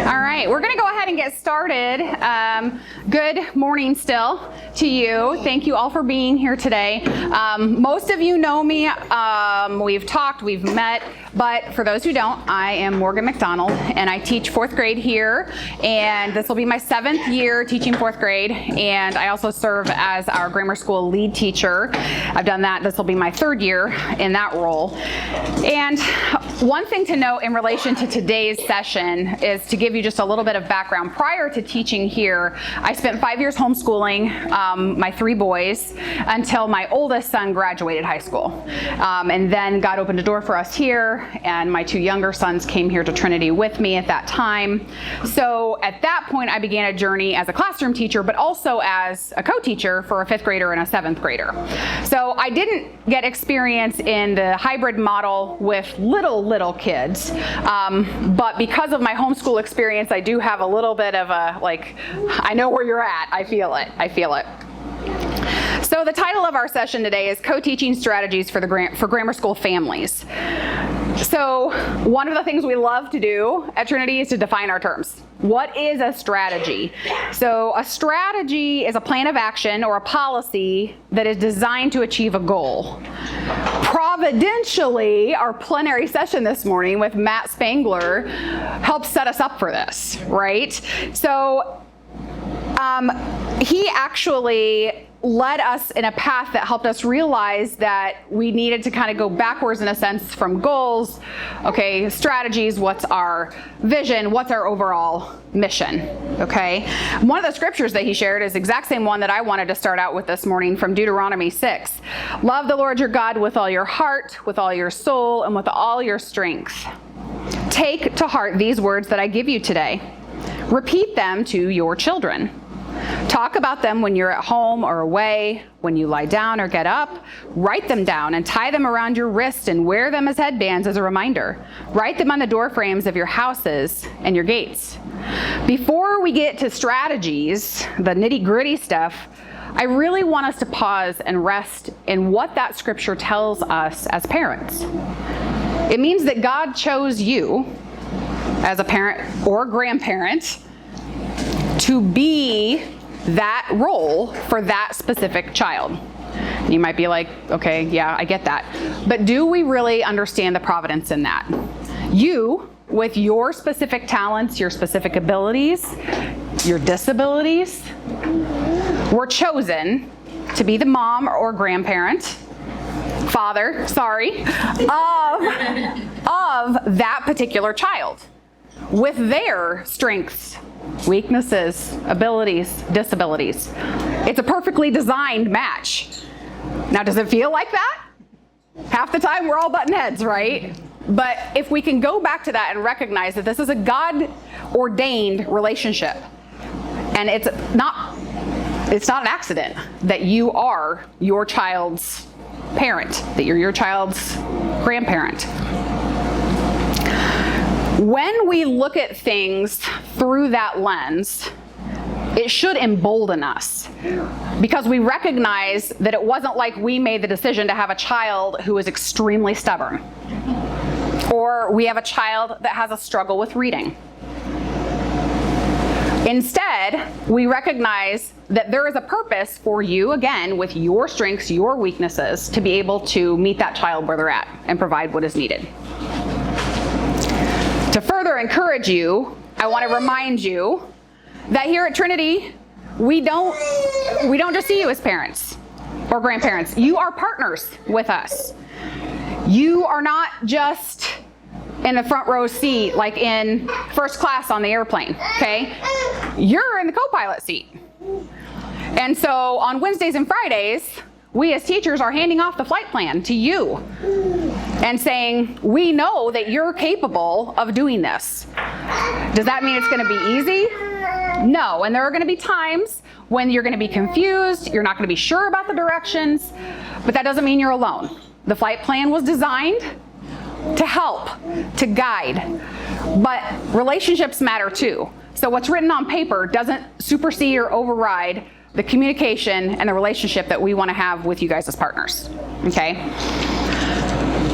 All right, we're going to go ahead and get started. Good morning still to you. Thank you all for being here today. Most of you know me. We've talked, we've met, but for those who don't, I am Morgan McDonald, and I teach fourth grade here, and this will be my 7th year teaching fourth grade, and I also serve as our grammar school lead teacher. I've done that. This will be my 3rd year in that role. And one thing to note in relation to today's session is to give you just a little bit of background. Prior to teaching here, I spent 5 years homeschooling my 3 boys until my oldest son graduated high school. And then God opened a door for us here, and my 2 younger sons came here to Trinity with me at that time. So at that point, I began a journey as a classroom teacher, but also as a co-teacher for a 5th grader and a 7th grader. So I didn't get experience in the hybrid model with little kids, but because of my homeschool experience, I do have a little bit of a, I know where you're at. I feel it. So the title of our session today is Co-Teaching Strategies for Grammar School Families. So one of the things we love to do at Trinity is to define our terms. What is a strategy? So a strategy is a plan of action or a policy that is designed to achieve a goal. Providentially, our plenary session this morning with Matt Spangler helped set us up for this, right? So he actually led us in a path that helped us realize that we needed to kind of go backwards in a sense from goals. Okay, strategies, what's our vision, what's our overall mission, okay? One of the scriptures that he shared is the exact same one that I wanted to start out with this morning from Deuteronomy 6. Love the Lord your God with all your heart, with all your soul, and with all your strength. Take to heart these words that I give you today. Repeat them to your children. Talk about them when you're at home or away, when you lie down or get up. Write them down and tie them around your wrist and wear them as headbands as a reminder. Write them on the door frames of your houses and your gates. Before we get to strategies, the nitty-gritty stuff, I really want us to pause and rest in what that scripture tells us as parents. It means that God chose you as a parent or grandparent to be that role for that specific child. You might be like, okay, yeah, I get that. But do we really understand the providence in that? You, with your specific talents, your specific abilities, your disabilities, were chosen to be the mom or grandparent, father, of that particular child with their strengths, weaknesses, abilities, disabilities. It's a perfectly designed match. Now, does it feel like that? Half the time we're all butting heads, right? But if we can go back to that and recognize that this is a God-ordained relationship, and it's not an accident that you are your child's parent, that you're your child's grandparent. When we look at things through that lens, it should embolden us because we recognize that it wasn't like we made the decision to have a child who is extremely stubborn, or we have a child that has a struggle with reading. Instead, we recognize that there is a purpose for you, again, with your strengths, your weaknesses, to be able to meet that child where they're at and provide what is needed. To further encourage you, I want to remind you that here at Trinity, we don't just see you as parents or grandparents. You are partners with us. You are not just in the front row seat like in first class on the airplane, okay? You're in the co-pilot seat. And so on Wednesdays and Fridays, we as teachers are handing off the flight plan to you and saying, we know that you're capable of doing this. Does that mean it's going to be easy? No, and there are going to be times when you're going to be confused, you're not going to be sure about the directions, but that doesn't mean you're alone. The flight plan was designed to help, to guide, but relationships matter too. So what's written on paper doesn't supersede or override the communication and the relationship that we want to have with you guys as partners, okay?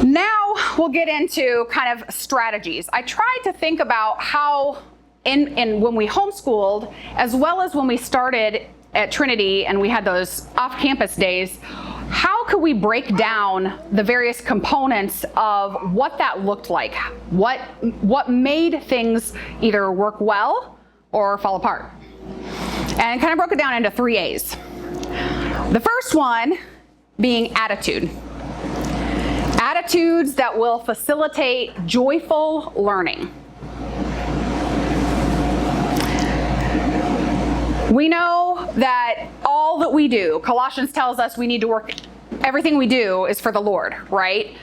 Now we'll get into kind of strategies. I tried to think about how in when we homeschooled, as well as when we started at Trinity and we had those off-campus days, how could we break down the various components of what that looked like? What made things either work well or fall apart? And kind of broke it down into 3 A's. The first one being attitude. Attitudes that will facilitate joyful learning. We know that all that we do, Colossians tells us we need to work, everything we do is for the Lord, right?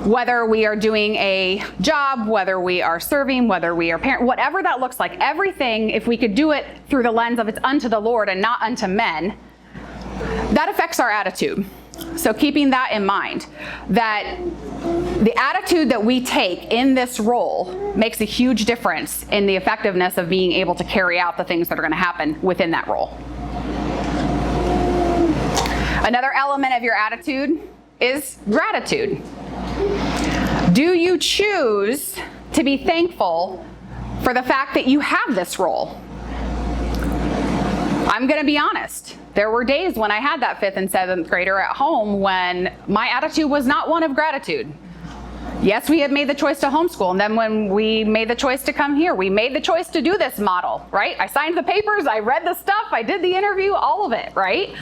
Whether we are doing a job, whether we are serving, whether we are parent, whatever that looks like, everything, if we could do it through the lens of it's unto the Lord and not unto men, that affects our attitude. So keeping that in mind, that the attitude that we take in this role makes a huge difference in the effectiveness of being able to carry out the things that are going to happen within that role. Another element of your attitude is gratitude. Do you choose to be thankful for the fact that you have this role? I'm going to be honest. There were days when I had that 5th and 7th grader at home when my attitude was not one of gratitude. Yes, we had made the choice to homeschool, and then when we made the choice to come here, we made the choice to do this model, right? I signed the papers, I read the stuff, I did the interview, all of it, right?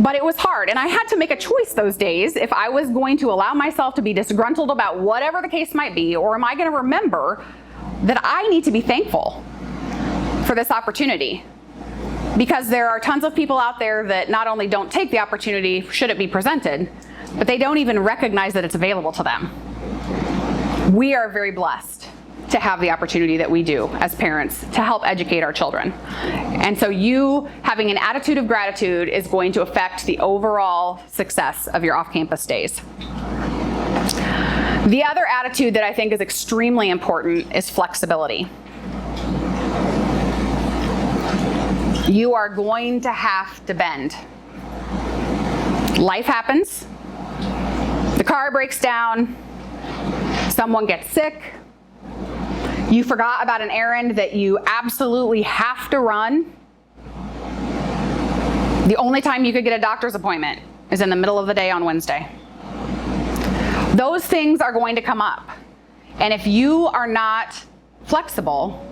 But it was hard, and I had to make a choice those days if I was going to allow myself to be disgruntled about whatever the case might be, or am I going to remember that I need to be thankful for this opportunity? Because there are tons of people out there that not only don't take the opportunity should it be presented, but they don't even recognize that it's available to them. We are very blessed to have the opportunity that we do as parents to help educate our children. And so you having an attitude of gratitude is going to affect the overall success of your off-campus days. The other attitude that I think is extremely important is flexibility. You are going to have to bend. Life happens. The car breaks down. Someone gets sick. You forgot about an errand that you absolutely have to run. The only time you could get a doctor's appointment is in the middle of the day on Wednesday. Those things are going to come up. And if you are not flexible,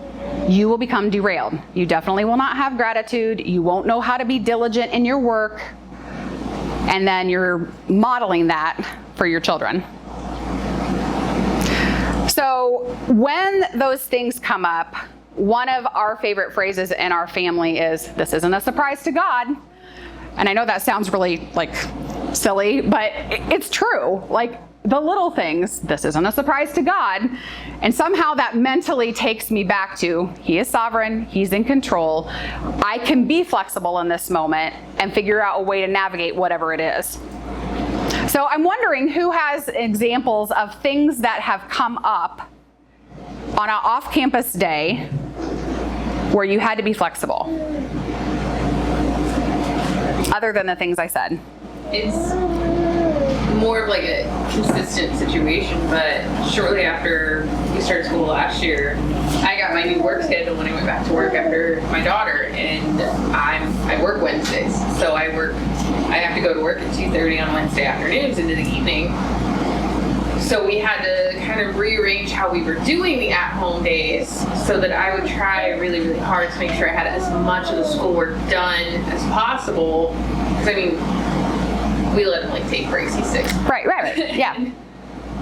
you will become derailed. You definitely will not have gratitude. You won't know how to be diligent in your work. And then you're modeling that for your children. So when those things come up, one of our favorite phrases in our family is, "This isn't a surprise to God." And I know that sounds really silly, but it's true. The little things, this isn't a surprise to God. And somehow that mentally takes me back to, He is sovereign, He's in control. I can be flexible in this moment and figure out a way to navigate whatever it is. So I'm wondering who has examples of things that have come up on an off-campus day where you had to be flexible, other than the things I said. It's more of a consistent situation, but shortly after we started school last year, I got my new work schedule when I went back to work after my daughter, and I work Wednesdays, so I have to go to work at 2:30 on Wednesday afternoons into the evening. So we had to kind of rearrange how we were doing the at-home days so that I would try really, really hard to make sure I had as much of the schoolwork done as possible. Because we let him take breaks. He's 6. Right, yeah.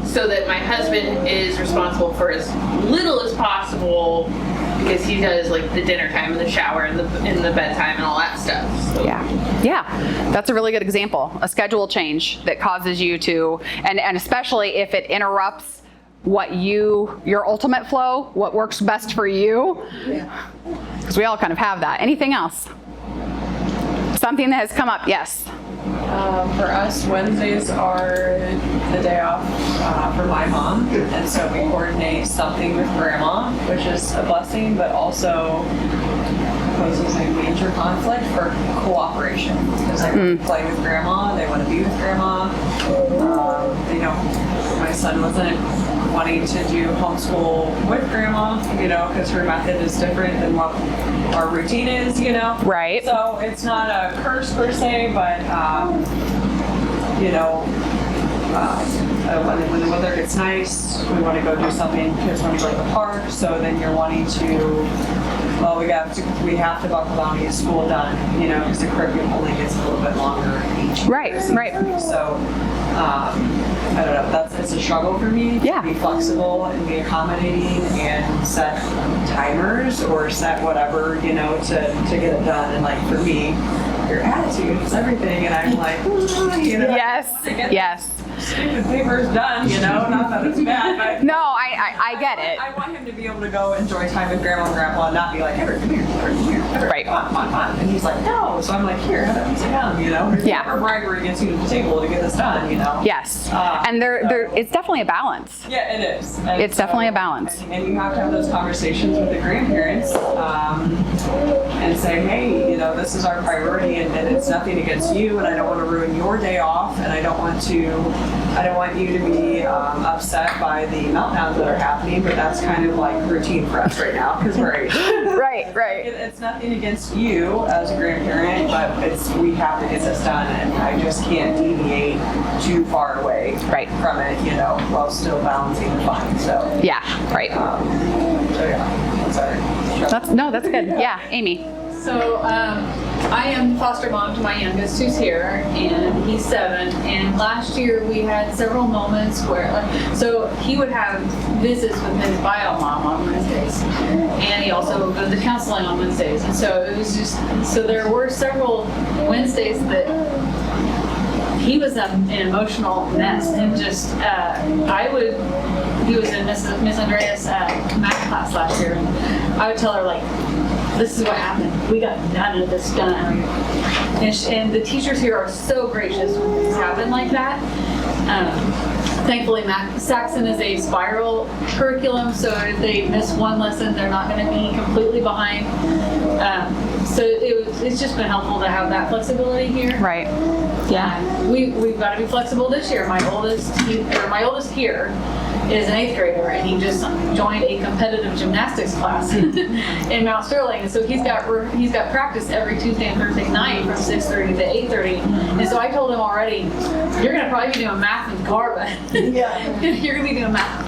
So that my husband is responsible for as little as possible, because he does the dinner time and the shower and the bedtime and all that stuff. So. Yeah, that's a really good example. A schedule change that causes you to, and especially if it interrupts your ultimate flow, what works best for you. Because we all kind of have that. Anything else? Something that has come up, yes. For us, Wednesdays are the day off for my mom, and so we coordinate something with Grandma, which is a blessing, but also poses a major conflict for cooperation because they want to play with grandma, they want to be with grandma. They don't. My son wasn't wanting to do homeschool with grandma, because her method is different than what our routine is, Right. So it's not a curse per se, but when the weather gets nice, we want to go do something. Kids want to go to the park, so then you're wanting to. Well, we have to buckle down and get school done, because the curriculum only gets a little bit longer each year. Right. So, I don't know. It's a struggle for me Yeah. to be flexible and be accommodating and set timers or set whatever, to get it done. And like for me, your attitude is everything, and I'm like, Yes. Stupid paper's done, not that it's bad, but No, I get it. I want him to be able to go enjoy time with grandma and grandpa and not be like, Everett, come here, Everett, Right. come on. And he's like, no. So I'm like, here, have that sit down, Yeah. Or bribery gets you to the table to get this done, Yes. And it's definitely a balance. Yeah, it is. And It's definitely a balance. And you have to have those conversations with the grandparents and say, hey, this is our priority and it's nothing against you and I don't want to ruin your day off and I don't want you to be upset by the meltdowns that are happening, but that's kind of like routine for us right now because we're age. Right. It's nothing against you as a grandparent, but we have to get this done and I just can't deviate too far away from it, while still balancing the fun. So Yeah, right. so yeah, sorry. That's good. Yeah, Amy. So I am foster mom to my youngest who's here, and he's 7. And last year we had several moments where, so he would have visits with his bio mom on Wednesdays, and he also would go to the counseling on Wednesdays. And so it was just, so there were several Wednesdays that he was an emotional mess, and just he was in Miss Andrea's math class last year, and I would tell her like, this is what happened. We got none of this done. And the teachers here are so gracious when things happen like that. Thankfully, Saxon is a spiral curriculum, so if they miss one lesson, they're not going to be completely behind. So it's just been helpful to have that flexibility here. Right. Yeah. We've got to be flexible this year. My oldest here is an 8th grader, and he just joined a competitive gymnastics class in Mount Sterling. And so he's got practice every Tuesday and Thursday night from 6:30 to 8:30. And so I told him already, you're going to probably be doing math in the car, but you're going to be doing math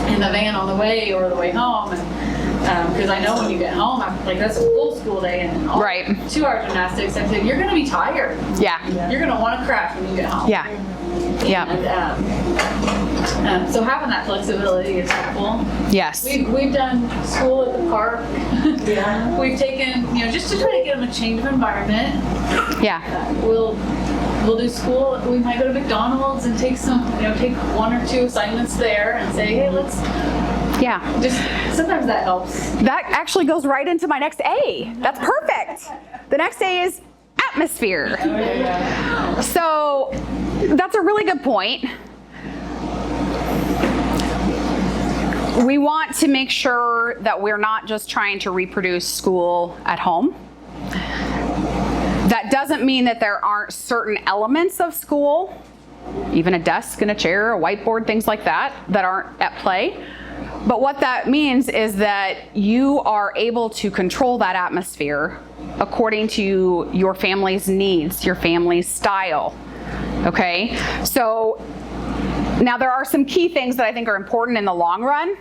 in the van on the way or the way home. Because I know when you get home, that's a full school day and 2-hour gymnastics. I said, you're going to be tired. Yeah. You're going to want to crash when you get home. Yeah. And, so having that flexibility is helpful. Yes. We've done school at the park. We've taken, just to try to get them a change of environment. Yeah. We'll do school. We might go to McDonald's and take take 1 or 2 assignments there and say, hey, let's. Yeah. Just sometimes that helps. That actually goes right into my next A. That's perfect. The next A is atmosphere. So that's a really good point. We want to make sure that we're not just trying to reproduce school at home. That doesn't mean that there aren't certain elements of school, even a desk and a chair, a whiteboard, things like that aren't at play. But what that means is that you are able to control that atmosphere according to your family's needs, your family's style. Okay? So now there are some key things that I think are important in the long run.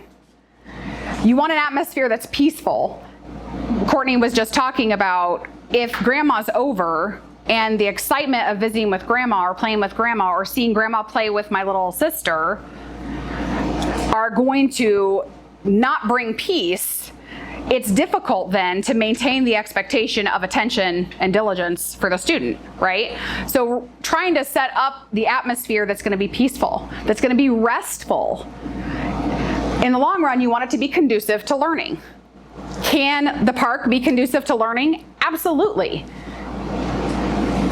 You want an atmosphere that's peaceful. Courtney was just talking about if grandma's over and the excitement of visiting with grandma or playing with grandma or seeing grandma play with my little sister are going to not bring peace, it's difficult then to maintain the expectation of attention and diligence for the student, right? So trying to set up the atmosphere that's going to be peaceful, that's going to be restful. In the long run, you want it to be conducive to learning. Can the park be conducive to learning? Absolutely.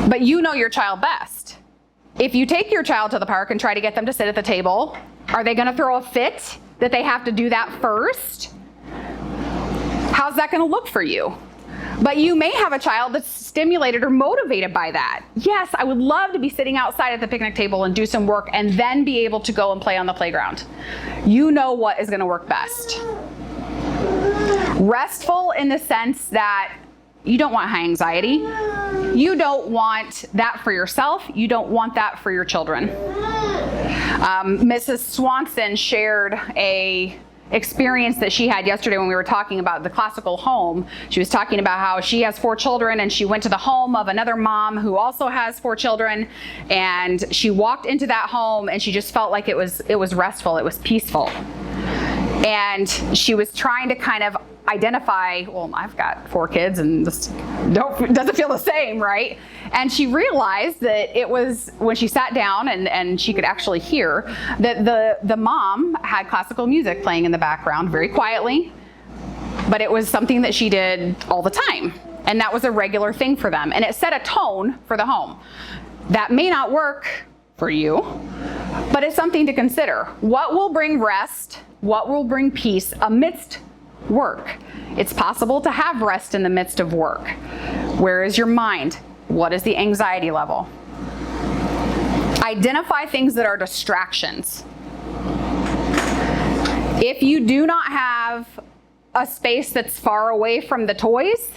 But you know your child best. If you take your child to the park and try to get them to sit at the table, are they going to throw a fit that they have to do that first? How's that going to look for you? But you may have a child that's stimulated or motivated by that. Yes, I would love to be sitting outside at the picnic table and do some work and then be able to go and play on the playground. You know what is going to work best. Restful in the sense that you don't want high anxiety. You don't want that for yourself. You don't want that for your children. Mrs. Swanson shared a experience that she had yesterday when we were talking about the classical home. She was talking about how she has 4 children and she went to the home of another mom who also has 4 children, and she walked into that home and she just felt like it was restful, it was peaceful. And she was trying to kind of identify, well, I've got 4 kids and this doesn't feel the same, right? And she realized that it was when she sat down and she could actually hear that the mom had classical music playing in the background very quietly, but it was something that she did all the time. And that was a regular thing for them. And it set a tone for the home. That may not work for you, but it's something to consider. What will bring rest? What will bring peace amidst work? It's possible to have rest in the midst of work. Where is your mind? What is the anxiety level? Identify things that are distractions. If you do not have a space that's far away from the toys,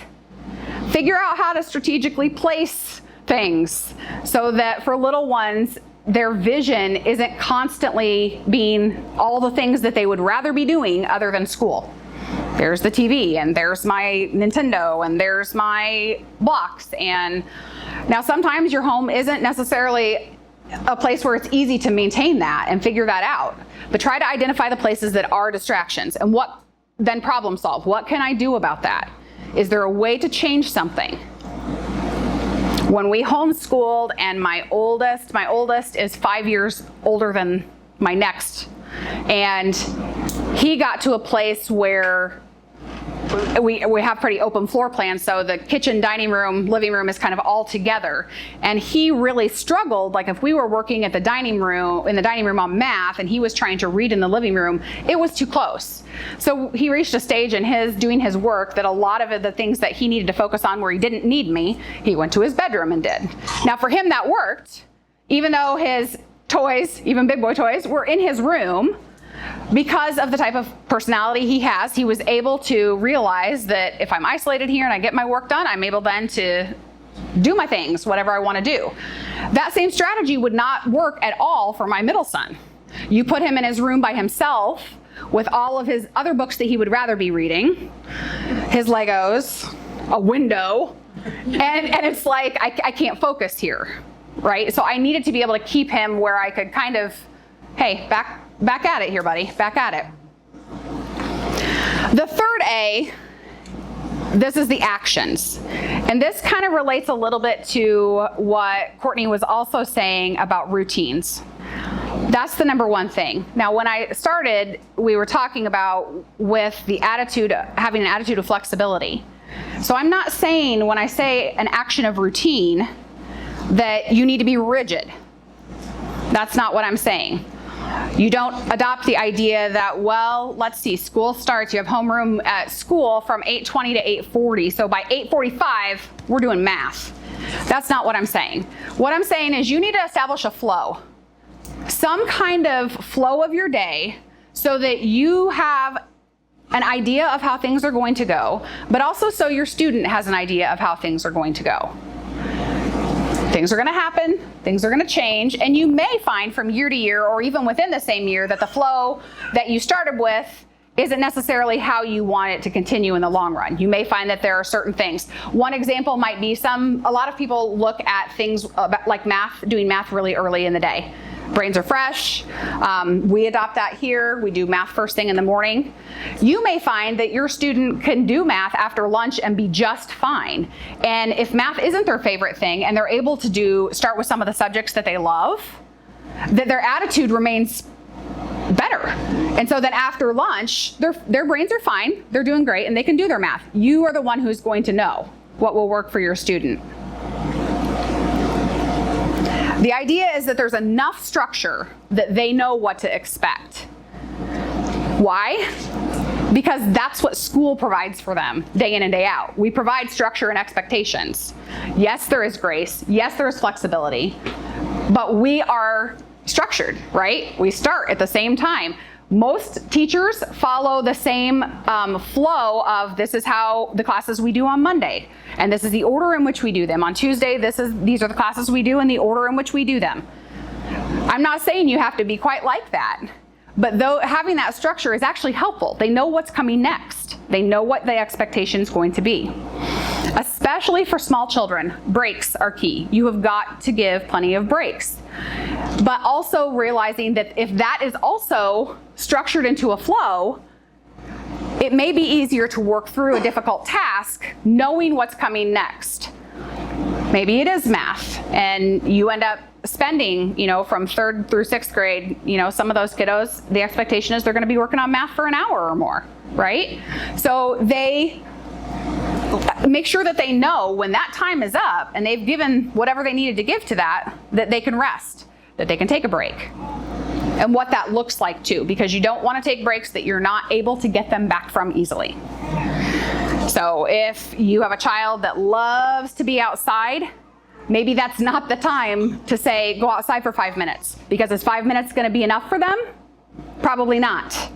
figure out how to strategically place things so that for little ones, their vision isn't constantly being all the things that they would rather be doing other than school. There's the TV, and there's my Nintendo, and there's my blocks. And now sometimes your home isn't necessarily a place where it's easy to maintain that and figure that out. But try to identify the places that are distractions and then problem solve. What can I do about that? Is there a way to change something? When we homeschooled, and my oldest is 5 years older than my next, and he got to a place where we have pretty open floor plans, so the kitchen, dining room, living room is kind of all together. And he really struggled, like if we were working at the dining room on math and he was trying to read in the living room, it was too close. So he reached a stage in doing his work that a lot of the things that he needed to focus on where he didn't need me, he went to his bedroom and did. Now for him that worked, even though his toys, even big boy toys, were in his room. Because of the type of personality he has, he was able to realize that if I'm isolated here and I get my work done, I'm able then to do my things, whatever I want to do. That same strategy would not work at all for my middle son. You put him in his room by himself with all of his other books that he would rather be reading, his Legos, a window, and it's like, I can't focus here, right? So I needed to be able to keep him where I could kind of, hey, back at it here, buddy. Back at it. The third A, this is the actions. And this kind of relates a little bit to what Courtney was also saying about routines. That's the number one thing. Now, when I started, we were talking about with the attitude, having an attitude of flexibility. So I'm not saying when I say an action of routine that you need to be rigid. That's not what I'm saying. You don't adopt the idea that, well, let's see, school starts, you have homeroom at school from 8:20 to 8:40, so by 8:45, we're doing math. That's not what I'm saying. What I'm saying is you need to establish a flow. Some kind of flow of your day so that you have an idea of how things are going to go, but also so your student has an idea of how things are going to go. Things are going to happen, things are going to change, and you may find from year to year or even within the same year that the flow that you started with isn't necessarily how you want it to continue in the long run. You may find that there are certain things. One example might be a lot of people look at things like math, doing math really early in the day. Brains are fresh. We adopt that here. We do math first thing in the morning. You may find that your student can do math after lunch and be just fine. And if math isn't their favorite thing and they're able to start with some of the subjects that they love, that their attitude remains better. And so then after lunch, their brains are fine, they're doing great, and they can do their math. You are the one who's going to know what will work for your student. The idea is that there's enough structure that they know what to expect. Why? because that's what school provides for them day in and day out. We provide structure and expectations. Yes, there is grace. Yes, there is flexibility, but we are structured, right? We start at the same time. Most teachers follow the same flow of, this is how the classes we do on Monday, and this is the order in which we do them. On Tuesday, these are the classes we do in the order in which we do them. I'm not saying you have to be quite like that, but though having that structure is actually helpful. They know what's coming next. They know what the expectation is going to be. Especially for small children, breaks are key. You have got to give plenty of breaks. But also realizing that if that is also structured into a flow, it may be easier to work through a difficult task knowing what's coming next. Maybe it is math, and you end up spending, from 3rd through 6th grade, some of those kiddos, the expectation is they're going to be working on math for an hour or more, right? So they make sure that they know when that time is up and they've given whatever they needed to give to that they can rest, that they can take a break. And what that looks like too, because you don't want to take breaks that you're not able to get them back from easily. So if you have a child that loves to be outside, maybe that's not the time to say, go outside for 5 minutes. Because is 5 minutes going to be enough for them? Probably not.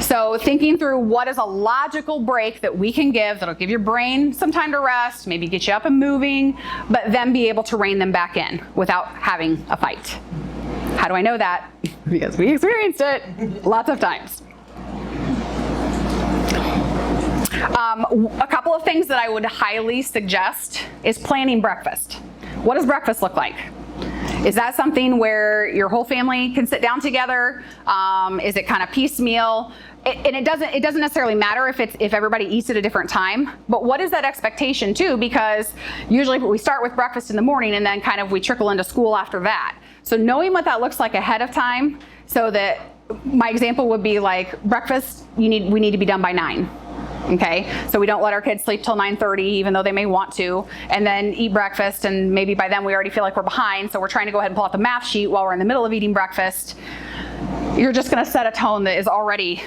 So thinking through what is a logical break that we can give that'll give your brain some time to rest, maybe get you up and moving, but then be able to rein them back in without having a fight. How do I know that? Because we experienced it lots of times. A couple of things that I would highly suggest is planning breakfast. What does breakfast look like? Is that something where your whole family can sit down together? Is it kind of piecemeal? And it doesn't necessarily matter if everybody eats at a different time, but what is that expectation too? Because usually we start with breakfast in the morning and then kind of we trickle into school after that. So knowing what that looks like ahead of time, so that my example would be like breakfast, we need to be done by 9. Okay, so we don't let our kids sleep till 9:30, even though they may want to, and then eat breakfast, and maybe by then we already feel like we're behind, so we're trying to go ahead and pull out the math sheet while we're in the middle of eating breakfast. You're just going to set a tone that is already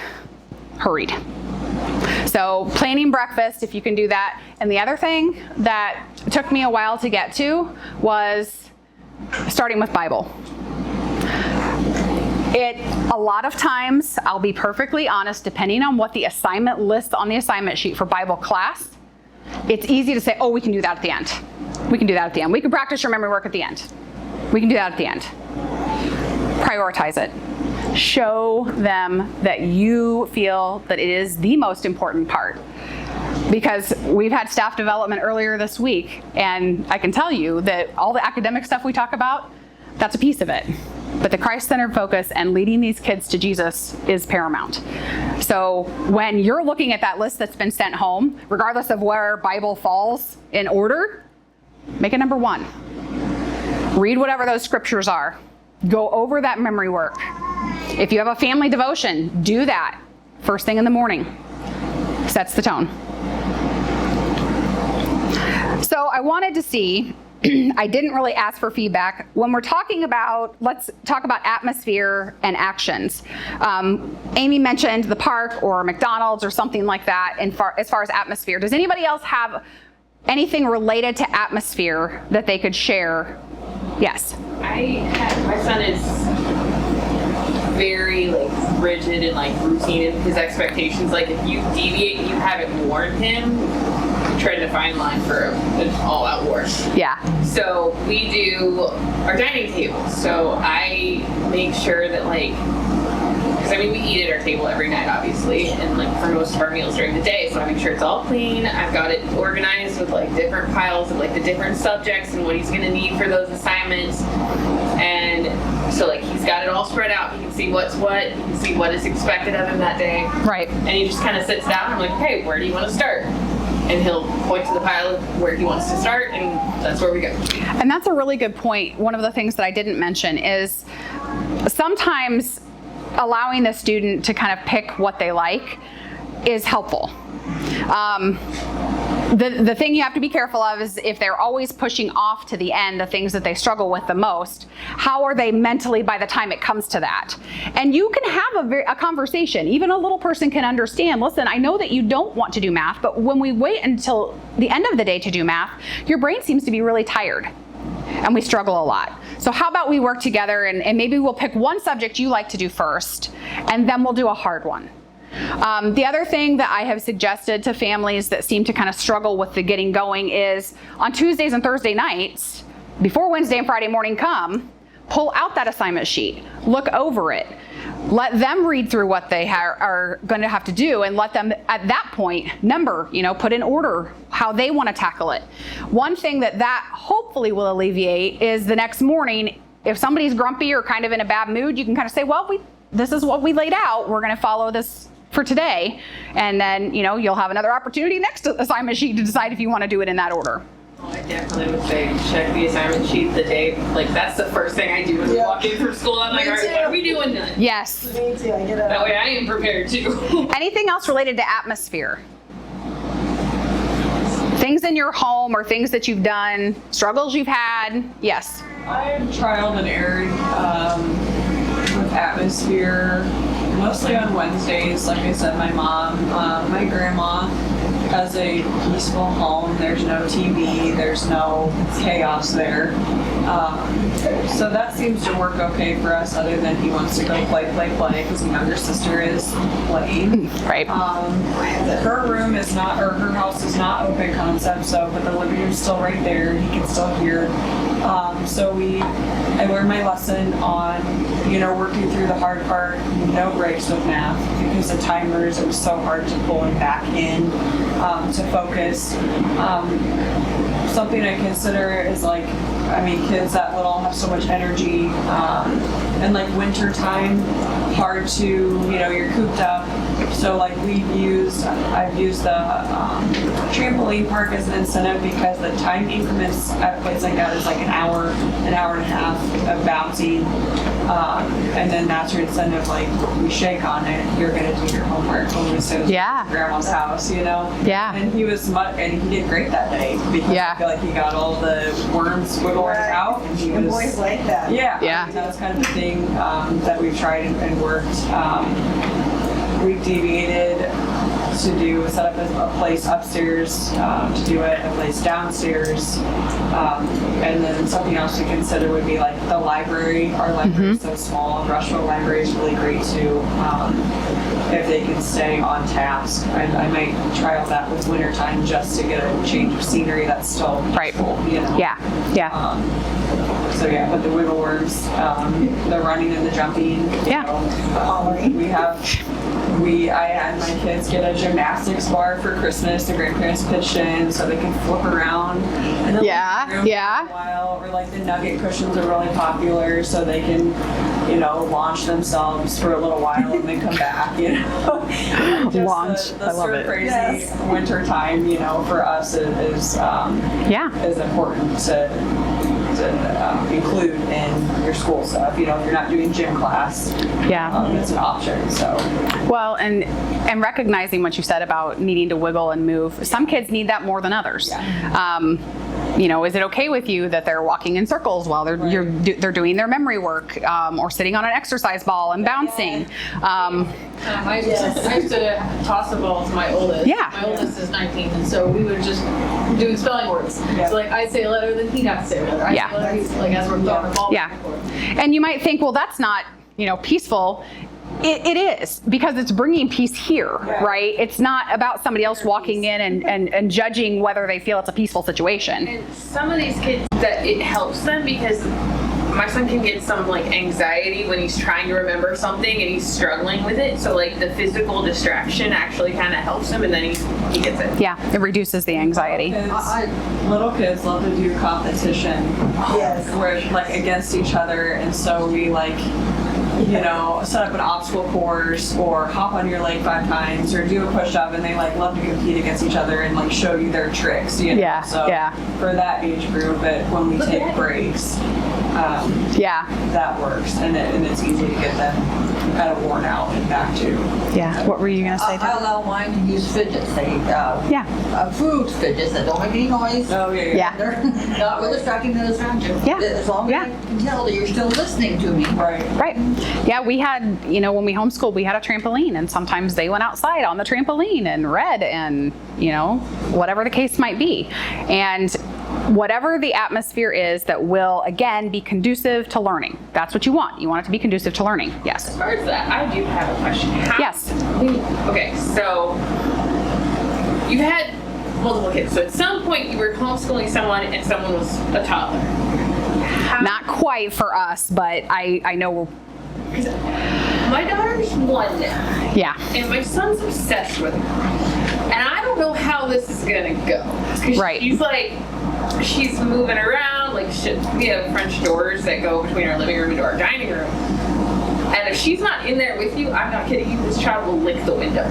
hurried. So planning breakfast, if you can do that. And the other thing that took me a while to get to was starting with Bible. A lot of times, I'll be perfectly honest, depending on what the assignment lists on the assignment sheet for Bible class, it's easy to say, oh, we can do that at the end. We can do that at the end. We can practice your memory work at the end. We can do that at the end. Prioritize it. Show them that you feel that it is the most important part. Because we've had staff development earlier this week, and I can tell you that all the academic stuff we talk about, that's a piece of it. But the Christ-centered focus and leading these kids to Jesus is paramount. So when you're looking at that list that's been sent home, regardless of where Bible falls in order, make it number 1. Read whatever those scriptures are. Go over that memory work. If you have a family devotion, do that first thing in the morning. Sets the tone. So I wanted to see, I didn't really ask for feedback. When we're talking about, let's talk about atmosphere and actions. Amy mentioned the park or McDonald's or something like that as far as atmosphere. Does anybody else have anything related to atmosphere that they could share? Yes. My son is very rigid and routine in his expectations. If you deviate and you haven't warned him, tread a fine line for an all-out war. Yeah. So we do our dining table. So I make sure that because we eat at our table every night, obviously, and for most of our meals during the day. So I make sure it's all clean. I've got it organized with different piles of the different subjects and what he's going to need for those assignments. And so he's got it all spread out. He can see what's what. He can see what is expected of him that day. Right. And he just kind of sits down. I'm like, okay, where do you want to start? And he'll point to the pile of where he wants to start, and that's where we go. And that's a really good point. One of the things that I didn't mention is sometimes allowing the student to kind of pick what they like is helpful. The thing you have to be careful of is if they're always pushing off to the end the things that they struggle with the most, how are they mentally by the time it comes to that? And you can have a conversation. Even a little person can understand, listen, I know that you don't want to do math, but when we wait until the end of the day to do math, your brain seems to be really tired and we struggle a lot. So how about we work together and maybe we'll pick one subject you like to do first and then we'll do a hard one. The other thing that I have suggested to families that seem to kind of struggle with the getting going is on Tuesdays and Thursday nights, before Wednesday and Friday morning come, pull out that assignment sheet, look over it, let them read through what they are going to have to do and let them at that point number, put in order how they want to tackle it. One thing that hopefully will alleviate is the next morning, if somebody's grumpy or kind of in a bad mood, you can kind of say, well, this is what we laid out. We're going to follow this for today. And then, you'll have another opportunity next assignment sheet to decide if you want to do it in that order. Well, I definitely would say check the assignment sheet the day. Like, that's the first thing I do when we walk in from school. I'm like, all right, what are we doing then? Yes. Me too, I get it. That way I am prepared too. Anything else related to atmosphere? Things in your home or things that you've done, struggles you've had? Yes. I've trialed and errored with atmosphere, mostly on Wednesdays. Like I said, my mom, my grandma has a peaceful home. There's no TV, there's no chaos there. So that seems to work okay for us, other than he wants to go play, because the younger sister is playing. Right. Her room is not, or her house is not open concept, but the living room's still right there. He can still hear. So I learned my lesson on, working through the hard part, no breaks with math, because the timers, it was so hard to pull him back in to focus. Something I consider is kids that little have so much energy, and winter time, hard to, you're cooped up. So I've used the trampoline park as an incentive, because the time increments at a place like that is an hour and a half of bouncing. And then that's your incentive, we shake on it, you're gonna do your homework when we sit at grandma's house, Yeah. And he did great that day, because I feel like he got all the worms wiggling out. And he was, boys like that. Yeah. That's kind of the thing that we've tried and worked. We've deviated to set up a place upstairs to do it, a place downstairs, and then something else to consider would be the library. Our library is so small, and Rushville Library is really great too. If they can stay on task, I might trial that with wintertime just to get a change of scenery that's still peaceful, Yeah. But the wiggle worms, the running and the jumping. I had my kids get a gymnastics bar for Christmas. The grandparents pitched in so they can flip around. And for a while, or the nugget cushions are really popular, so they can, launch themselves for a little while and then come back. Launch. The I love it. crazy winter time, for us is important to include in your school stuff. If you're not doing gym class, it's an option. So, well, and recognizing what you said about needing to wiggle and move. Some kids need that more than others. Is it okay with you that they're walking in circles while they're doing their memory work, or sitting on an exercise ball and bouncing? I used to toss a ball to my oldest. Yeah. My oldest is 19, and so we would just doing spelling words. Yeah. So I'd say a letter, then he'd have to say a letter. I'd say a letter, as we're throwing the ball back and forth. And you might think, well, that's not peaceful. It is, because it's bringing peace here, right? It's not about somebody else walking in and judging whether they feel it's a peaceful situation. And some of these kids, that it helps them, because my son can get some anxiety when he's trying to remember something and he's struggling with it. So the physical distraction actually kind of helps him, and then he gets it. Yeah, it reduces the anxiety. Little kids love to do competition. Yes. Where against each other, and so we set up an obstacle course, or hop on your leg 5 times, or do a push-up, and they love to compete against each other and show you their tricks. For that age group, but when we take breaks, Yeah. that works, and it's easy to get them kind of worn out and back to. Yeah. What were you gonna say? I Deb? allow mine to use fidgets, Yeah. food fidgets that don't make any noise. Oh, yeah. Yeah. They're not really distracting to distract you. Yeah. As long as Yeah. I can tell that you're still listening to me. Right. Right. Yeah, we had, when we homeschooled, we had a trampoline, and sometimes they went outside on the trampoline and read and, whatever the case might be. And whatever the atmosphere is that will, again, be conducive to learning. That's what you want. You want it to be conducive to learning. Yes. As far as that, I do have a question. Yes. Okay, so you had multiple kids. So at some point you were homeschooling someone and someone was a toddler. Not quite for us, but I know. My daughter's 1 now. Yeah. And my son's obsessed with her. And I don't know how this is gonna go. 'Cause Right. she's moving around, we have French doors that go between our living room and our dining room. And if she's not in there with you, I'm not kidding you, this child will lick the window.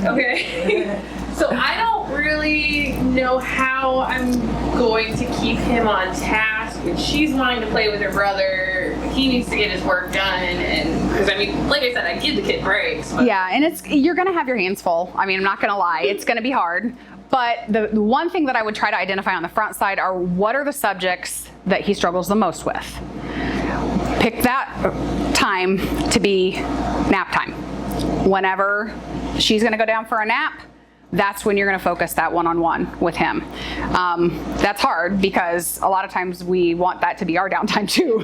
Okay? So I don't really know how I'm going to keep him on task when she's wanting to play with her brother. He needs to get his work done, and because like I said, I give the kid breaks. But Yeah, and you're gonna have your hands full. I'm not gonna lie, it's gonna be hard. But the one thing that I would try to identify on the front side are what are the subjects that he struggles the most with. Pick that time to be nap time. Whenever she's gonna go down for a nap, that's when you're going to focus that one-on-one with him. That's hard because a lot of times we want that to be our downtime too.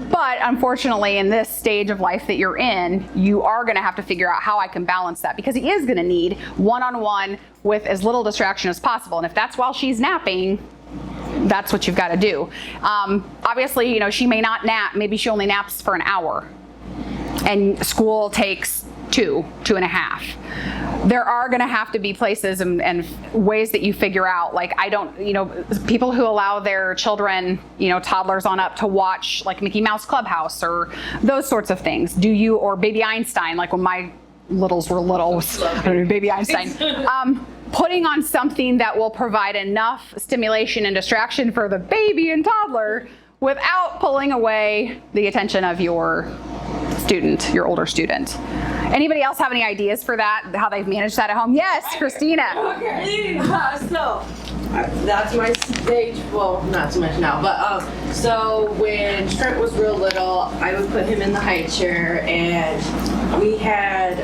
But unfortunately in this stage of life that you're in, you are going to have to figure out how I can balance that, because he is going to need one-on-one with as little distraction as possible. And if that's while she's napping, that's what you've got to do. Obviously, she may not nap. Maybe she only naps for an hour and school takes 2.5. There are going to have to be places and ways that you figure out, people who allow their children, toddlers on up to watch like Mickey Mouse Clubhouse or those sorts of things. Or Baby Einstein, like when my littles were little, Baby Einstein. Putting on something that will provide enough stimulation and distraction for the baby and toddler without pulling away the attention of your student, your older student. Anybody else have any ideas for that? How they've managed that at home? Yes, Christina. Okay. That's my stage. Well, not so much now, but so when Trent was real little, I would put him in the high chair, and we had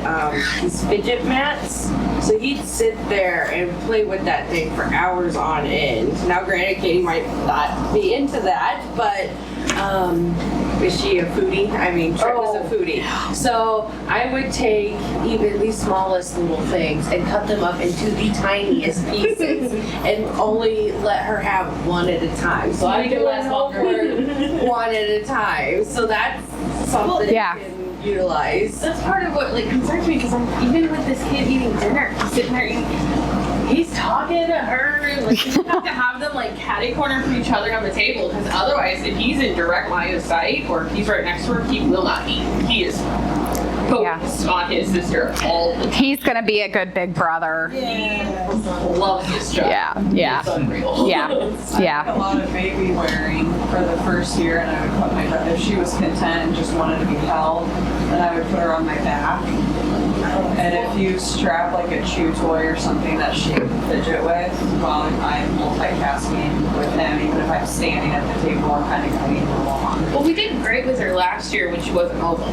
these fidget mats. So he'd sit there and play with that thing for hours on end. Now, granted, Katie might not be into that, but is she a foodie? Trent was a foodie. So I would take even the smallest little things and cut them up into the tiniest pieces and only let her have one at a time. So I do one at a time. So that's something Yeah. you can utilize. that's part of what concerns me, because even with this kid eating dinner, he's sitting there eating. He's talking to her, you have to have them catty corner from each other on the table, because otherwise, if he's in direct line of sight or if he's right next to her, he will not eat. He is focused on his sister all the time. He's going to be a good big brother. Loves his job. Yeah. It's unreal. Yeah. A Yeah. lot of baby wearing for the first year, and I would put my brother, if she was content and just wanted to be held, then I would put her on my back. And if you strap a chew toy or something that she can fidget with, while I'm multitasking with him, even if I'm standing at the table, I'm kind of guiding her along. Well, we did great with her last year when she wasn't mobile.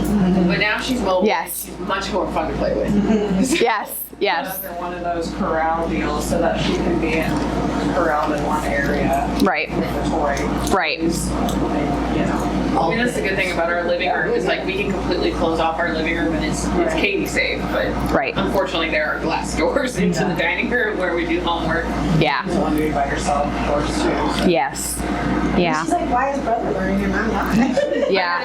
But now she's mobile. Yes. And she's much more fun to play with. Yes. They're one of those corral deals so that she can be corralled in one area Right. with the toy. Right. That's the good thing about our living room is we can completely close off our living room and it's Katie safe. But Right. unfortunately, there are glass doors into the dining room where we do homework. Yeah. You want to be by yourself, of course, too. So. Yes. Yeah. She's like, why is brother learning and I'm not? Yeah.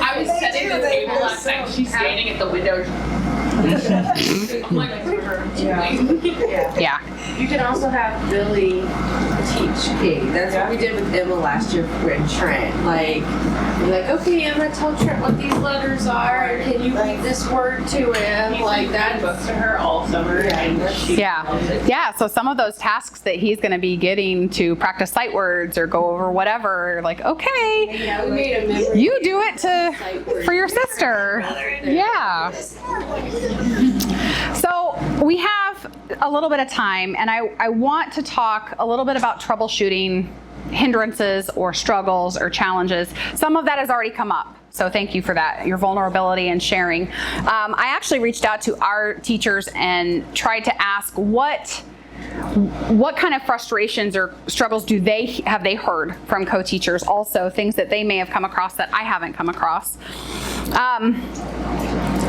I was setting the table last night. She's standing at the window I'm like, Yeah. You can also have Billy teach Kate. That's what we did with Emma last year with Trent. Like, you're like, okay, Emma, tell Trent what these letters are, and can you read this word to him? Like that. books to her all summer, and she loves it. Yeah. So some of those tasks that he's going to be getting to practice sight words or go over whatever, like, okay, Yeah, we made a memory. you do it for your sister. Yeah. So we have a little bit of time, and I want to talk a little bit about troubleshooting hindrances or struggles or challenges. Some of that has already come up. So thank you for that, your vulnerability and sharing. I actually reached out to our teachers and tried to ask what kind of frustrations or struggles have they heard from co-teachers, also things that they may have come across that I haven't come across.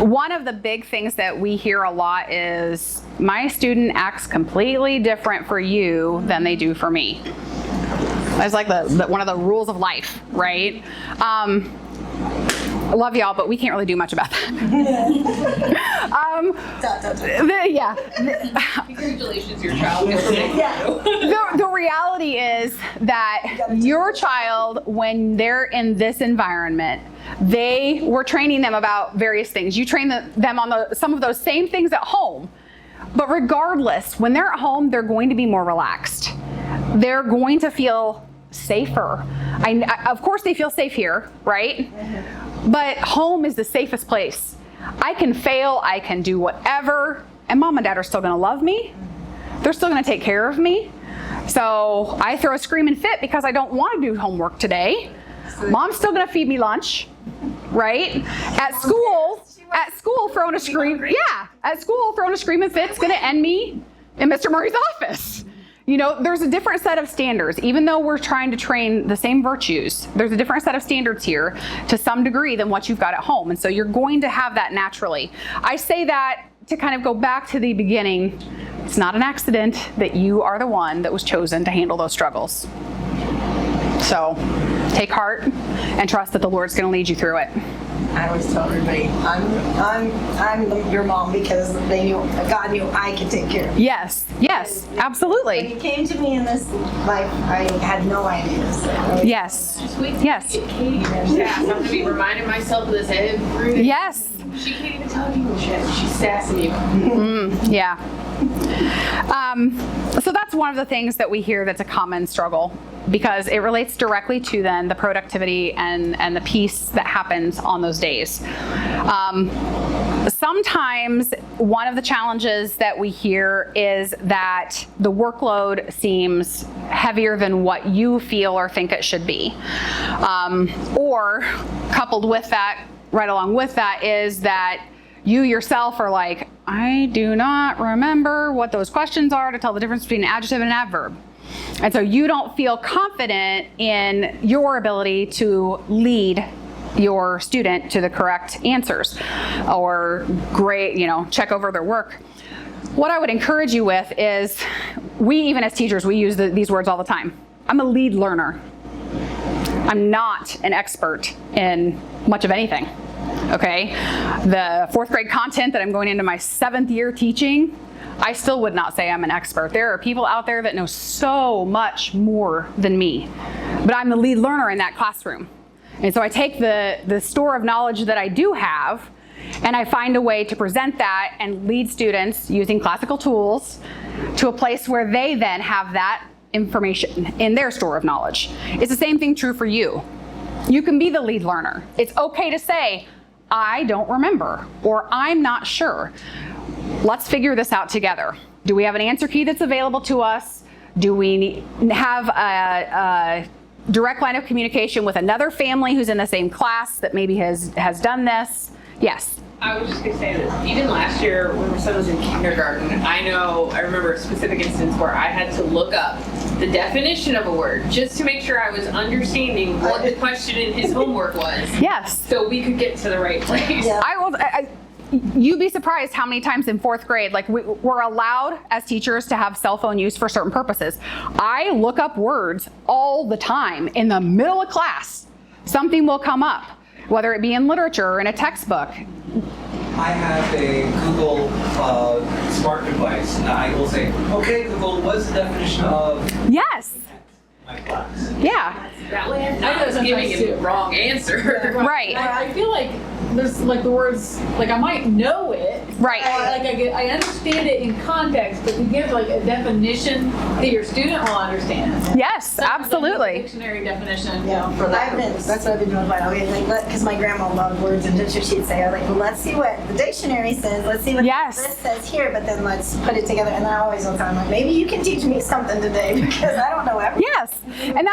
One of the big things that we hear a lot is, my student acts completely different for you than they do for me. That's like one of the rules of life, right? I love y'all, but we can't really do much about that. Congratulations, your child. The reality is that your child, when they're in this environment, we're training them about various things. You train them on some of those same things at home. But regardless, when they're at home, they're going to be more relaxed. They're going to feel safer. Of course, they feel safe here, right? But home is the safest place. I can fail, I can do whatever, and mom and dad are still going to love me. They're still going to take care of me. So I throw a screaming fit because I don't want to do homework today. Mom's still going to feed me lunch, right? At school, throwing a screaming fit's going to end me in Mr. Murray's office. You know, there's a different set of standards. Even though we're trying to train the same virtues, there's a different set of standards here to some degree than what you've got at home. And so you're going to have that naturally. I say that to kind of go back to the beginning. It's not an accident that you are the one that was chosen to handle those struggles. So take heart and trust that the Lord's going to lead you through it. I always tell everybody, I'm your mom because God knew I could take care of you. Yes, When absolutely. you came to me in this life, I had no idea. So Yes. Yes. Yeah, I'm gonna be reminding myself of this every day. Yes. She can't even tell you shit. She's sassing you. Yeah. So that's one of the things that we hear that's a common struggle, because it relates directly to then the productivity and the peace that happens on those days. Sometimes one of the challenges that we hear is that the workload seems heavier than what you feel or think it should be. Or coupled with that, right along with that, is that you yourself are like, I do not remember what those questions are to tell the difference between an adjective and an adverb. And so you don't feel confident in your ability to lead your student to the correct answers or check over their work. What I would encourage you with is, we, even as teachers, we use these words all the time. I'm a lead learner. I'm not an expert in much of anything. Okay, the 4th grade content that I'm going into my 7th year teaching, I still would not say I'm an expert. There are people out there that know so much more than me, but I'm the lead learner in that classroom. And so I take the store of knowledge that I do have, and I find a way to present that and lead students using classical tools to a place where they then have that information in their store of knowledge. It's the same thing true for you. You can be the lead learner. It's okay to say, I don't remember, or I'm not sure. Let's figure this out together. Do we have an answer key that's available to us? Do we have a direct line of communication with another family who's in the same class that maybe has done this? Yes. I was just gonna say that even last year when my son was in kindergarten, I remember a specific instance where I had to look up the definition of a word just to make sure I was understanding what the question in his homework was. Yes. So we could get to the right place. Yeah. You'd be surprised how many times in 4th grade, like we're allowed as teachers to have cell phone use for certain purposes. I look up words all the time in the middle of class. Something will come up, whether it be in literature or in a textbook. I have a Google smart device, and I will say, okay, Google, what's the definition of Yes. my class? Yeah. That way I'm I not do that giving sometimes him the too. wrong answer. Right. I feel like there's like the words, like I might know it. Right. I understand it in context, but to give like a definition that your student will understand. Yes, Sometimes absolutely. Dictionary definition, Yeah, for that. that's what I've been doing with my because my grandma loved words, and so she'd say, I'm like, well, let's see what the dictionary says, let's see what Yes. this says here, but then let's put it together. And I always will tell them, like, maybe you can teach me something today because I don't know everything. Yes. And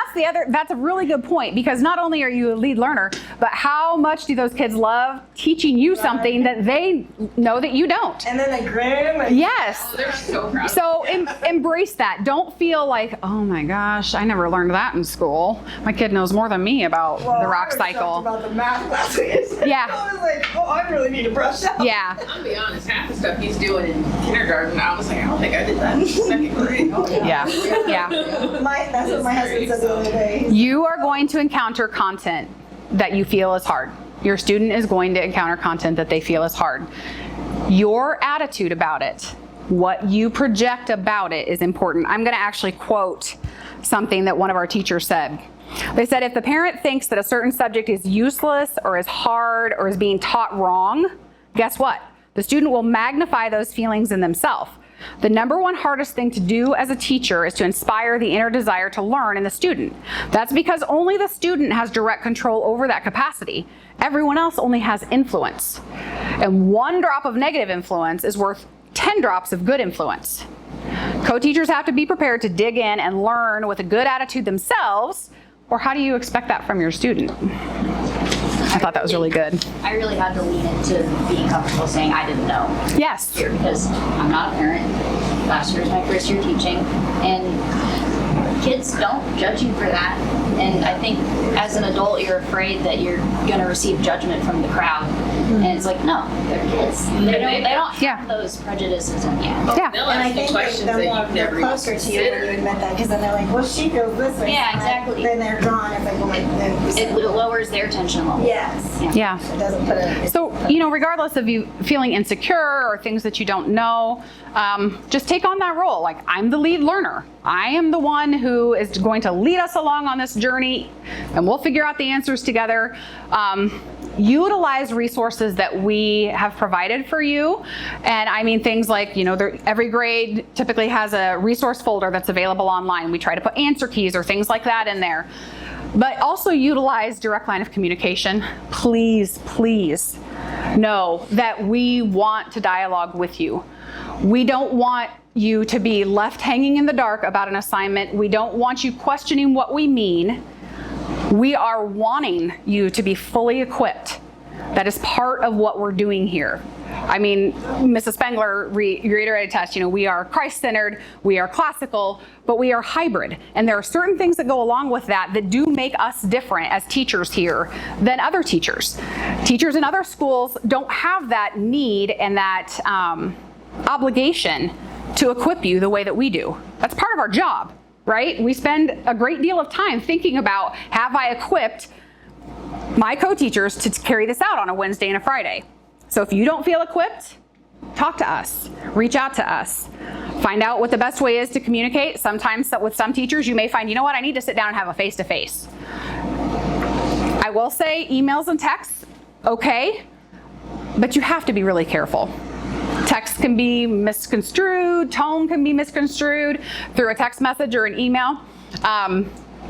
that's a really good point, because not only are you a lead learner, but how much do those kids love teaching you something that they know that you don't? And then they grin. And Yes. They're so proud. So embrace that. Don't feel like, oh my gosh, I never learned that in school. My kid knows more than me about well, the rock I was cycle. shocked about the math class. Yeah. I was like, oh, I really need to brush up. Yeah. I'm gonna be honest, half the stuff he's doing in kindergarten, I was like, I don't think I did that in second grade. Yeah. Yeah. That's what my husband said the other day. You are going to encounter content that you feel is hard. Your student is going to encounter content that they feel is hard. Your attitude about it, what you project about it, is important. I'm going to actually quote something that one of our teachers said. They said, if the parent thinks that a certain subject is useless or is hard or is being taught wrong, guess what? The student will magnify those feelings in themselves. The number one hardest thing to do as a teacher is to inspire the inner desire to learn in the student. That's because only the student has direct control over that capacity. Everyone else only has influence. And one drop of negative influence is worth 10 drops of good influence. Co-teachers have to be prepared to dig in and learn with a good attitude themselves, or how do you expect that from your student? I thought that was really good. I really had to lean into being comfortable saying I didn't know Yes. here because I'm not a parent. Last year is my first year teaching, and kids don't judge you for that. And I think as an adult, you're afraid that you're going to receive judgment from the crowd. And it's like, no, they're kids. They don't have Yeah. those prejudices in you. Yeah. They'll And I ask you think questions that you've they're never even closer to you when you considered. admit that, because then they're like, well, she feels this way. Yeah, And exactly. then they're drawn. It's like, well, then It lowers their tension level. yes. Yeah. It doesn't put it. So, regardless of you feeling insecure or things that you don't know, just take on that role. Like, I'm the lead learner. I am the one who is going to lead us along on this journey, and we'll figure out the answers together. Utilize resources that we have provided for you. And I mean things like, every grade typically has a resource folder that's available online. We try to put answer keys or things like that in there. But also utilize direct line of communication. Please, please know that we want to dialogue with you. We don't want you to be left hanging in the dark about an assignment. We don't want you questioning what we mean. We are wanting you to be fully equipped. That is part of what we're doing here. I mean, Mrs. Spengler reiterated to us, we are Christ-centered, we are classical, but we are hybrid. And there are certain things that go along with that do make us different as teachers here than other teachers. Teachers in other schools don't have that need and that obligation to equip you the way that we do. That's part of our job, right? We spend a great deal of time thinking about, have I equipped my co-teachers to carry this out on a Wednesday and a Friday? So if you don't feel equipped, talk to us, reach out to us, find out what the best way is to communicate. Sometimes with some teachers, you may find, I need to sit down and have a face-to-face. I will say emails and texts, okay, but you have to be really careful. Text can be misconstrued, tone can be misconstrued through a text message or an email.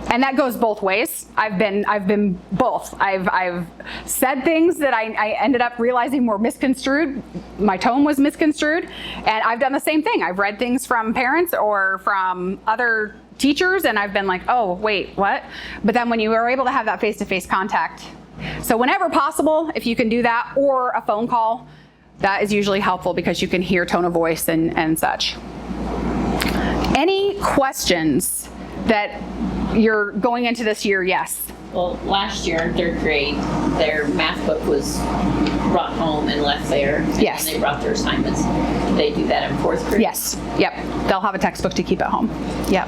And that goes both ways. I've been both. I've said things that I ended up realizing were misconstrued. My tone was misconstrued. And I've done the same thing. I've read things from parents or from other teachers, and I've been like, oh, wait, what? But then when you are able to have that face-to-face contact, so whenever possible, if you can do that, or a phone call, that is usually helpful because you can hear tone of voice and such. Any questions that you're going into this year? Yes. Well, last year in third grade, their math book was brought home and left there. And Yes. They brought their assignments. Did they do that in fourth grade? Yes. Yep. They'll have a textbook to keep at home. Yep.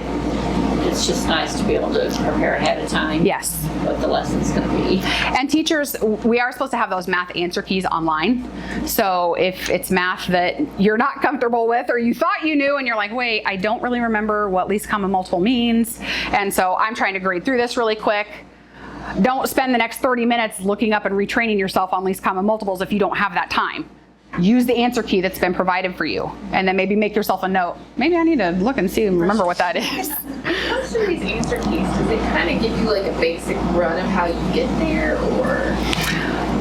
it's just nice to be able to prepare ahead of time. Yes. What the lesson's going to be. And teachers, we are supposed to have those math answer keys online. So if it's math that you're not comfortable with, or you thought you knew and you're like, wait, I don't really remember what least common multiple means. And so I'm trying to grade through this really quick. Don't spend the next 30 minutes looking up and retraining yourself on least common multiples if you don't have that time. Use the answer key that's been provided for you, and then maybe make yourself a note. Maybe I need to look and see and remember what that is. When it comes to these answer keys, does it kind of give you like a basic run of how you get there, or?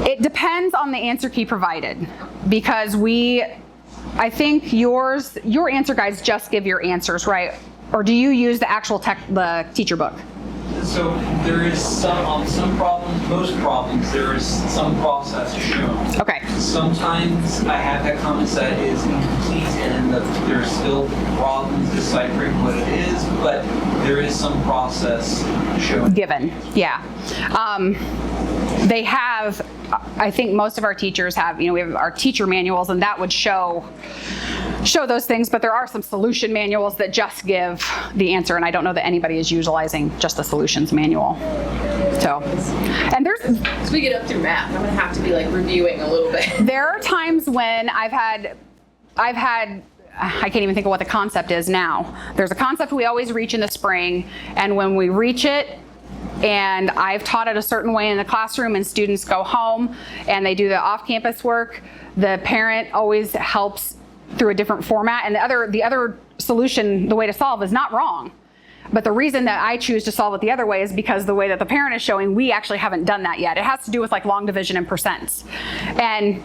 It depends on the answer key provided, because I think your answer guides just give your answers, right? Or do you use the actual the teacher book? So there is some problems, most problems, there is some process shown. Okay. Sometimes I have that comment that is incomplete and there's still problems deciphering what it is, but there is some process shown. Given, yeah. They have, I think most of our teachers have, we have our teacher manuals, and that would show those things, but there are some solution manuals that just give the answer, and I don't know that anybody is utilizing just the solutions manual. So, and as we get up through math, I'm gonna have to be like reviewing a little bit. There are times when I've had, I can't even think of what the concept is now. There's a concept we always reach in the spring, and when we reach it, and I've taught it a certain way in the classroom, and students go home and they do the off-campus work, the parent always helps through a different format, and the other solution, the way to solve, is not wrong. But the reason that I choose to solve it the other way is because the way that the parent is showing, we actually haven't done that yet. It has to do with like long division and percents. And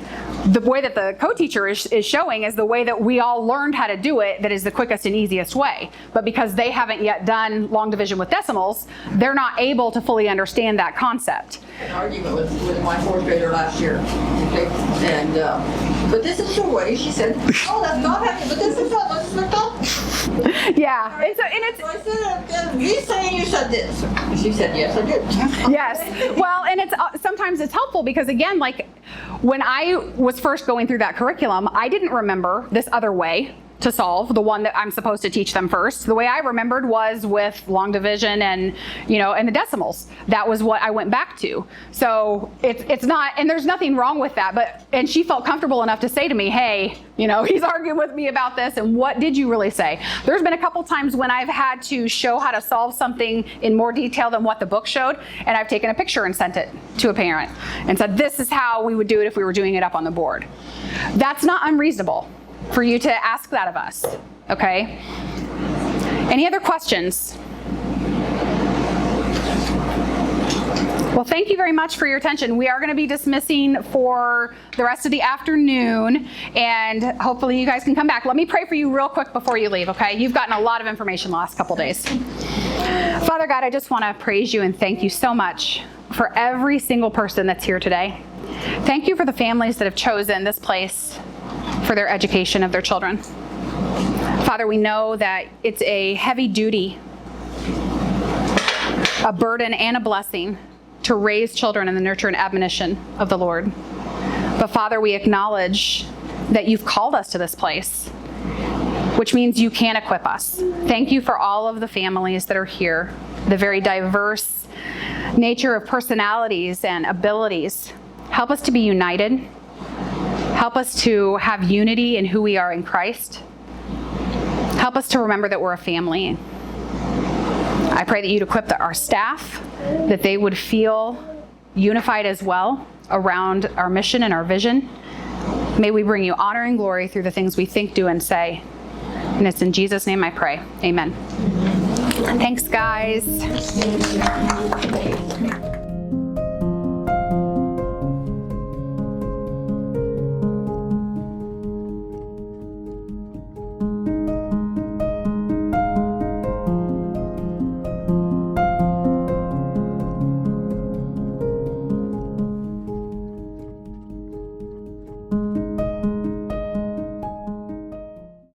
the way that the co-teacher is showing is the way that we all learned how to do it, that is the quickest and easiest way. But because they haven't yet done long division with decimals, they're not able to fully understand that concept. An argument with my fourth grader last year. Okay? And, but this is the way, she said, oh, that's not happening, but this is how it's McDonald. Yeah. And it's, So I said, you saying you said this? She said, yes, I did. yes. Well, and it's sometimes it's helpful because, again, like when I was first going through that curriculum, I didn't remember this other way to solve, the one that I'm supposed to teach them first. The way I remembered was with long division and, and the decimals. That was what I went back to. So it's not, and there's nothing wrong with that, and she felt comfortable enough to say to me, hey, he's arguing with me about this, and what did you really say? There's been a couple times when I've had to show how to solve something in more detail than what the book showed, and I've taken a picture and sent it to a parent and said, this is how we would do it if we were doing it up on the board. That's not unreasonable for you to ask that of us, okay? Any other questions? Well, thank you very much for your attention. We are going to be dismissing for the rest of the afternoon, and hopefully you guys can come back. Let me pray for you real quick before you leave, okay? You've gotten a lot of information the last couple days. Father God, I just want to praise you and thank you so much for every single person that's here today. Thank you for the families that have chosen this place for their education of their children. Father, we know that it's a heavy duty, a burden and a blessing to raise children in the nurture and admonition of the Lord. But Father, we acknowledge that you've called us to this place, which means you can equip us. Thank you for all of the families that are here, the very diverse nature of personalities and abilities. Help us to be united. Help us to have unity in who we are in Christ. Help us to remember that we're a family. I pray that you'd equip our staff, that they would feel unified as well around our mission and our vision. May we bring you honor and glory through the things we think, do, and say. And it's in Jesus' name I pray. Amen. Thanks, guys.